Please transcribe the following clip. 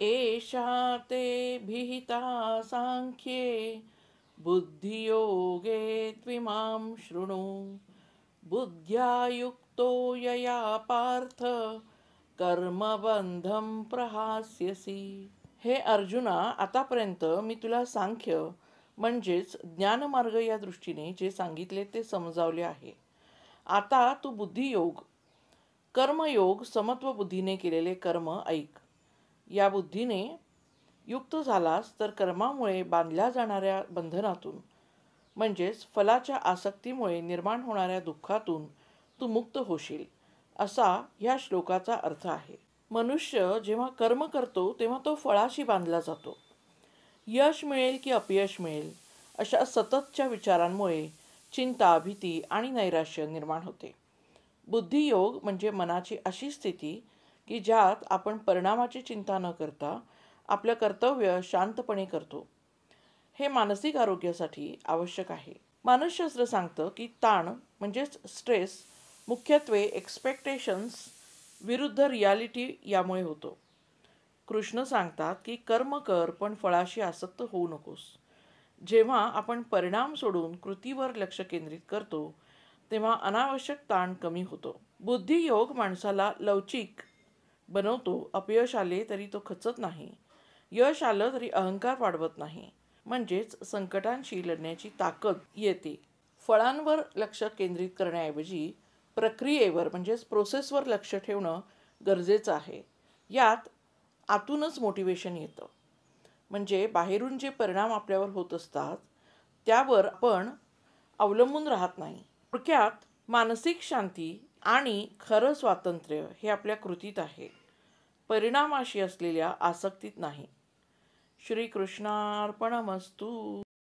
एषा ते भिहिता सांख्ये बुद्धियोगे त्विमां शृणु बुद्ध्या युक्तो यया पार्थ कर्मबंधम प्रहास्यसी. हे अर्जुना, आतापर्यंत मी तुला सांख्य म्हणजेच ज्ञानमार्ग या दृष्टीने जे सांगितले ते समजावले आहे. आता तू बुद्धियोग, कर्मयोग, समत्व बुद्धीने केलेले कर्म ऐक. या बुद्धीने युक्त झालास तर कर्मामुळे बांधल्या जाणाऱ्या बंधनातून म्हणजेच फलाच्या आसक्तीमुळे निर्माण होणाऱ्या दुःखातून तू मुक्त होशील, असा ह्या श्लोकाचा अर्थ आहे. मनुष्य जेव्हा कर्म करतो तेव्हा तो फळाशी बांधला जातो. यश मिळेल की अपयश मिळेल अशा सततच्या विचारांमुळे चिंता, भीती आणि नैराश्य निर्माण होते. बुद्धियोग म्हणजे मनाची अशी स्थिती की ज्यात आपण परिणामाची चिंता न करता आपलं कर्तव्य शांतपणे करतो. हे मानसिक आरोग्यासाठी आवश्यक आहे. मानसशास्त्र सांगतं की ताण म्हणजेच स्ट्रेस मुख्यत्वे एक्सपेक्टेशन्स विरुद्ध रियालिटी यामुळे होतो. कृष्ण सांगतात की कर्म कर पण फळाशी आसक्त होऊ नकोस. जेव्हा आपण परिणाम सोडून कृतीवर लक्ष केंद्रित करतो तेव्हा अनावश्यक ताण कमी होतो. बुद्धियोग माणसाला लवचिक बनवतो. अपयश आले तरी तो खचत नाही, यश आलं तरी अहंकार वाढवत नाही, म्हणजेच संकटांशी लढण्याची ताकद येते. फळांवर लक्ष केंद्रित करण्याऐवजी प्रक्रियेवर म्हणजेच प्रोसेसवर लक्ष ठेवणं गरजेचं आहे. यात आतूनच मोटिवेशन येतं. म्हणजे बाहेरून जे परिणाम आपल्यावर होत असतात त्यावर आपण अवलंबून राहत नाही. थोडक्यात मानसिक शांती आणि खरं स्वातंत्र्य हे आपल्या कृतीत आहे, परिणामाशी असलेल्या आसक्तीत नाही. श्रीकृष्णार्पणमस्तु.